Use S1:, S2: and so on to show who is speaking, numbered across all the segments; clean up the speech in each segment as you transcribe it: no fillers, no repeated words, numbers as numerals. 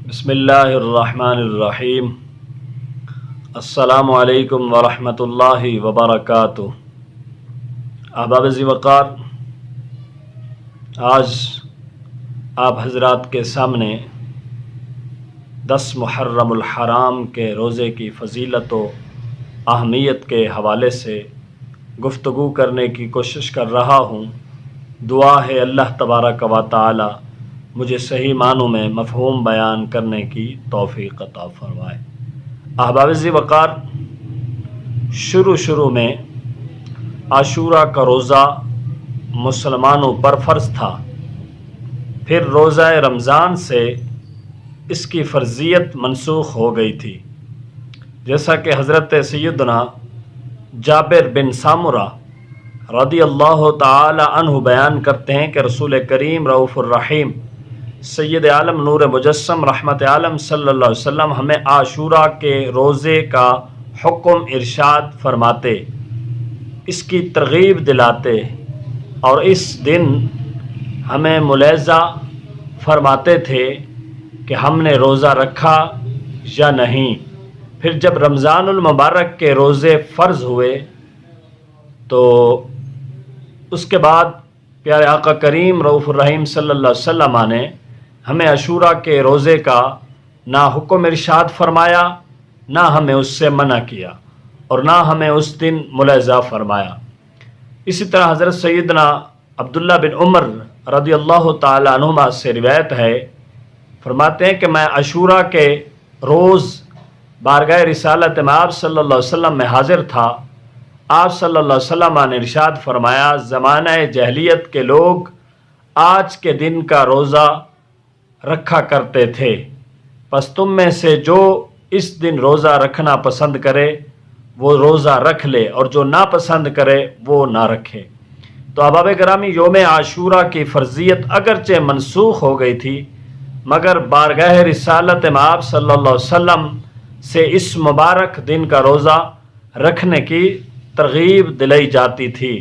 S1: بسم اللہ الرحمن الرحیم۔ السلام علیکم ورحمۃ اللہ وبرکاتہ۔ احباب ذی وقار، آج آپ حضرات کے سامنے 10 محرم الحرام کے روزے کی فضیلت و اہمیت کے حوالے سے گفتگو کرنے کی کوشش کر رہا ہوں۔ دعا ہے اللہ تبارک و تعالی مجھے صحیح معنوں میں مفہوم بیان کرنے کی توفیق عطا فرمائے۔ احباب ذی وقار، شروع میں عاشورہ کا روزہ مسلمانوں پر فرض تھا، پھر روزہ رمضان سے اس کی فرضیت منسوخ ہو گئی تھی، جیسا کہ حضرت سیدنا جابر بن سامورہ رضی اللہ تعالی عنہ بیان کرتے ہیں کہ رسول کریم رؤوف الرحیم سید عالم نور مجسم رحمت عالم صلی اللہ علیہ وسلم ہمیں عاشورہ کے روزے کا حکم ارشاد فرماتے، اس کی ترغیب دلاتے اور اس دن ہمیں ملاحظہ فرماتے تھے کہ ہم نے روزہ رکھا یا نہیں۔ پھر جب رمضان المبارک کے روزے فرض ہوئے تو اس کے بعد پیارے آقا کریم رؤوف الرحیم صلی اللہ علیہ وسلم نے ہمیں عاشورہ کے روزے کا نہ حکم ارشاد فرمایا، نہ ہمیں اس سے منع کیا اور نہ ہمیں اس دن ملاحظہ فرمایا۔ اسی طرح حضرت سیدنا عبداللہ بن عمر رضی اللہ تعالی عنہما سے روایت ہے، فرماتے ہیں کہ میں عاشورہ کے روز بارگاہ رسالت مآب صلی اللہ علیہ وسلم میں حاضر تھا۔ آپ صلی اللہ علیہ وسلم نے ارشاد فرمایا، زمانہ جاہلیت کے لوگ آج کے دن کا روزہ رکھا کرتے تھے، پس تم میں سے جو اس دن روزہ رکھنا پسند کرے وہ روزہ رکھ لے اور جو ناپسند کرے وہ نہ رکھے۔ تو احباب گرامی، یوم عاشورہ کی فرضیت اگرچہ منسوخ ہو گئی تھی، مگر بارگاہ رسالت مآب صلی اللہ علیہ وسلم سے اس مبارک دن کا روزہ رکھنے کی ترغیب دلائی جاتی تھی،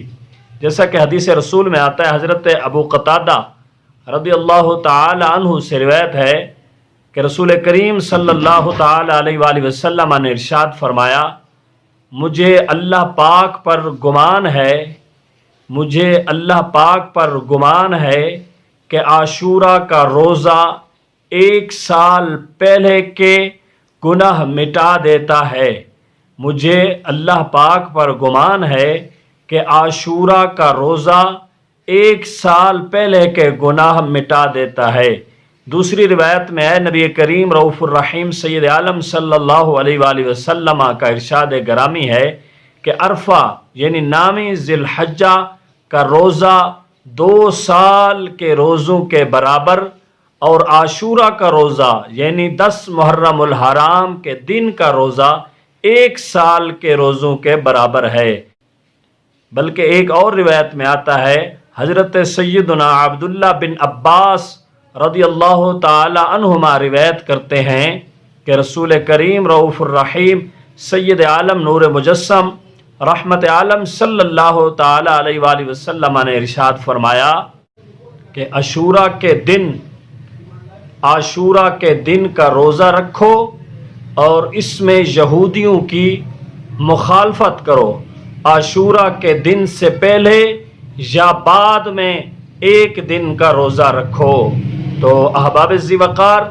S1: جیسا کہ حدیث رسول میں آتا ہے۔ حضرت ابو قتادہ رضی اللہ تعالی عنہ سے روایت ہے کہ رسول کریم صلی اللہ تعالی علیہ وآلہ وسلم نے ارشاد فرمایا، مجھے اللہ پاک پر گمان ہے کہ عاشورہ کا روزہ 1 سال پہلے کے گناہ مٹا دیتا ہے۔ مجھے اللہ پاک پر گمان ہے کہ عاشورہ کا روزہ 1 سال پہلے کے گناہ مٹا دیتا ہے۔ دوسری روایت میں ہے، نبی کریم رؤوف الرحیم سید عالم صلی اللہ علیہ وآلہ وسلم کا ارشاد گرامی ہے کہ عرفہ یعنی نامی ذی الحجہ کا روزہ 2 سال کے روزوں کے برابر اور عاشورہ کا روزہ یعنی 10 محرم الحرام کے دن کا روزہ 1 سال کے روزوں کے برابر ہے۔ بلکہ ایک اور روایت میں آتا ہے، حضرت سیدنا عبداللہ بن عباس رضی اللہ تعالی عنہما روایت کرتے ہیں کہ رسول کریم رؤوف الرحیم سید عالم نور مجسم رحمت عالم صلی اللہ تعالی علیہ وآلہ وسلم نے ارشاد فرمایا کہ عاشورہ کے دن کا روزہ رکھو اور اس میں یہودیوں کی مخالفت کرو، عاشورہ کے دن سے پہلے یا بعد میں 1 دن کا روزہ رکھو۔ تو احباب ذی وقار،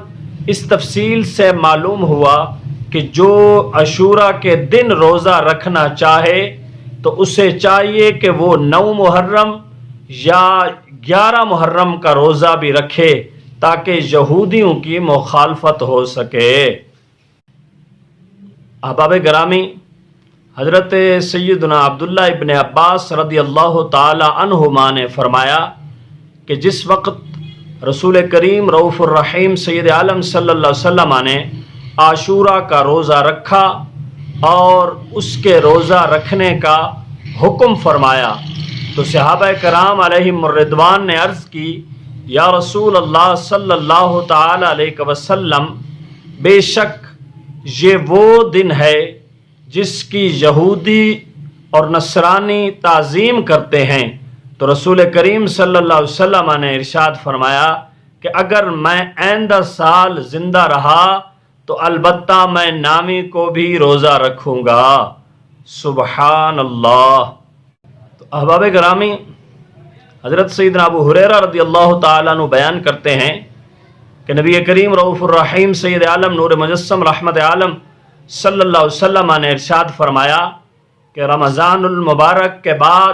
S1: اس تفصیل سے معلوم ہوا کہ جو عاشورہ کے دن روزہ رکھنا چاہے تو اسے چاہیے کہ وہ 9 محرم یا 11 محرم کا روزہ بھی رکھے تاکہ یہودیوں کی مخالفت ہو سکے۔ احباب گرامی، حضرت سیدنا عبداللہ ابن عباس رضی اللہ تعالی عنہما نے فرمایا کہ جس وقت رسول کریم رؤوف الرحیم سید عالم صلی اللہ علیہ وسلم نے عاشورہ کا روزہ رکھا اور اس کے روزہ رکھنے کا حکم فرمایا تو صحابہ کرام علیہم الرضوان نے عرض کی، یا رسول اللہ صلی اللہ تعالی علیہ وسلم، بے شک یہ وہ دن ہے جس کی یہودی اور نصرانی تعظیم کرتے ہیں۔ تو رسول کریم صلی اللہ علیہ وسلم نے ارشاد فرمایا کہ اگر میں آئندہ سال زندہ رہا تو البتہ میں نامی کو بھی روزہ رکھوں گا۔ سبحان اللہ۔ تو احباب گرامی، حضرت سیدنا ابو ہریرہ رضی اللہ تعالیٰ عنہ بیان کرتے ہیں کہ نبی کریم رؤوف الرحیم سید عالم نور مجسم رحمت عالم صلی اللہ علیہ وسلم نے ارشاد فرمایا کہ رمضان المبارک کے بعد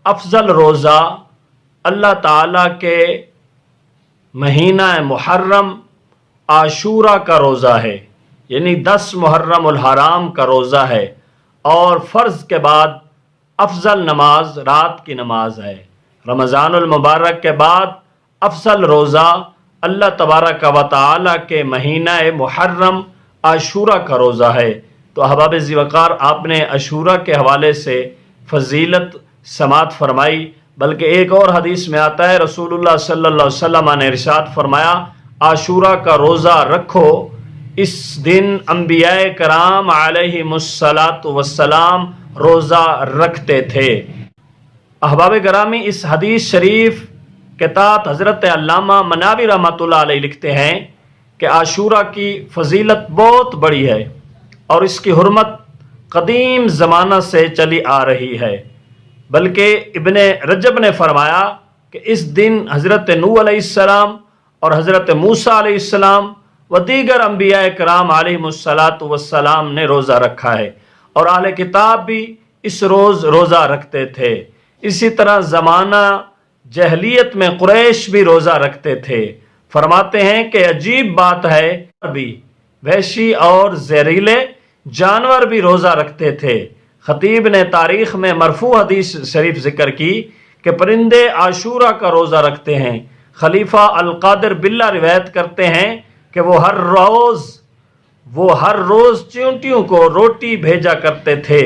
S1: افضل روزہ اللہ تعالیٰ کے مہینہ محرم عاشورہ کا روزہ ہے، یعنی 10 محرم الحرام کا روزہ ہے، اور فرض کے بعد افضل نماز رات کی نماز ہے۔ رمضان المبارک کے بعد افضل روزہ اللہ تبارک و تعالی کے مہینہ محرم عاشورہ کا روزہ ہے۔ تو احباب ذی وقار، آپ نے عاشورہ کے حوالے سے فضیلت سماعت فرمائی، بلکہ ایک اور حدیث میں آتا ہے رسول اللہ صلی اللہ علیہ وسلم نے ارشاد فرمایا عاشورہ کا روزہ رکھو، اس دن انبیاء کرام علیہم الصلاۃ والسلام روزہ رکھتے تھے۔ احباب گرامی، اس حدیث شریف کے تحت حضرت علامہ مناوی رحمۃ اللہ علیہ لکھتے ہیں کہ عاشورہ کی فضیلت بہت بڑی ہے اور اس کی حرمت قدیم زمانہ سے چلی آ رہی ہے، بلکہ ابن رجب نے فرمایا کہ اس دن حضرت نوح علیہ السلام اور حضرت موسیٰ علیہ السلام و دیگر انبیاء کرام علیہم الصلاۃ والسلام نے روزہ رکھا ہے، اور اہل کتاب بھی اس روز روزہ رکھتے تھے۔ اسی طرح زمانہ جہلیت میں قریش بھی روزہ رکھتے تھے۔ فرماتے ہیں کہ عجیب بات ہے، بھی وحشی اور زہریلے جانور بھی روزہ رکھتے تھے۔ خطیب نے تاریخ میں مرفوع حدیث شریف ذکر کی کہ پرندے عاشورہ کا روزہ رکھتے ہیں۔ خلیفہ القادر باللہ روایت کرتے ہیں کہ وہ ہر روز چیونٹیوں کو روٹی بھیجا کرتے تھے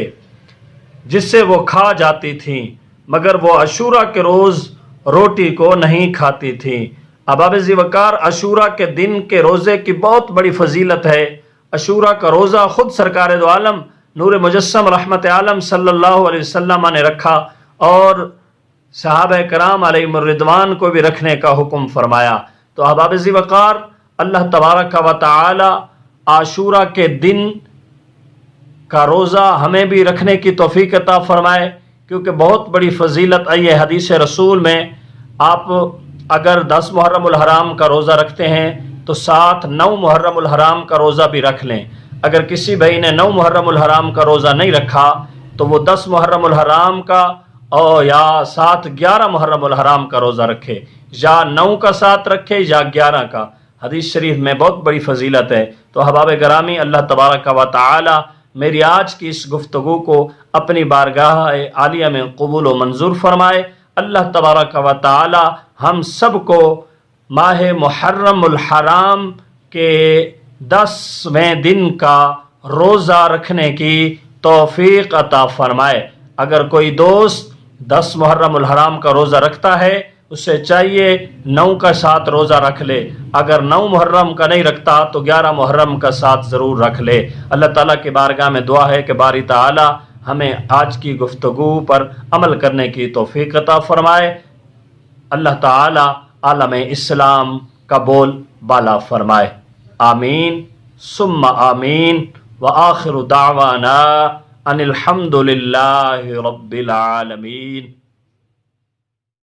S1: جس سے وہ کھا جاتی تھیں، مگر وہ عاشورہ کے روز روٹی کو نہیں کھاتی تھیں۔ احباب ذی وقار، عاشورہ کے دن کے روزے کی بہت بڑی فضیلت ہے۔ عاشورہ کا روزہ خود سرکار دو عالم نور مجسم رحمت عالم صلی اللہ علیہ وسلم نے رکھا، اور صحابہ کرام علیہم الرضوان کو بھی رکھنے کا حکم فرمایا۔ تو احباب ذی وقار، اللہ تبارک و تعالی عاشورہ کے دن کا روزہ ہمیں بھی رکھنے کی توفیق عطا فرمائے، کیونکہ بہت بڑی فضیلت آئی ہے حدیث رسول میں۔ آپ اگر 10 محرم الحرام کا روزہ رکھتے ہیں تو ساتھ 9 محرم الحرام کا روزہ بھی رکھ لیں۔ اگر کسی بھائی نے 9 محرم الحرام کا روزہ نہیں رکھا تو وہ 10 محرم الحرام کا اور یا ساتھ 11 محرم الحرام کا روزہ رکھے، یا 9 کا ساتھ رکھے یا 11 کا۔ حدیث شریف میں بہت بڑی فضیلت ہے۔ تو احباب گرامی، اللہ تبارک و تعالی میری آج کی اس گفتگو کو اپنی بارگاہ عالیہ میں قبول و منظور فرمائے۔ اللہ تبارک و تعالی ہم سب کو ماہ محرم الحرام کے 10ویں دن کا روزہ رکھنے کی توفیق عطا فرمائے۔ اگر کوئی دوست 10 محرم الحرام کا روزہ رکھتا ہے، اسے چاہیے 9 کا ساتھ روزہ رکھ لے، اگر 9 محرم کا نہیں رکھتا تو 11 محرم کا ساتھ ضرور رکھ لے۔ اللہ تعالیٰ کی بارگاہ میں دعا ہے کہ باری تعالیٰ ہمیں آج کی گفتگو پر عمل کرنے کی توفیق عطا فرمائے۔ اللہ تعالیٰ عالم اسلام کا بول بالا فرمائے۔ آمین ثم آمین، وآخر دعوانا ان الحمد للہ رب العالمین۔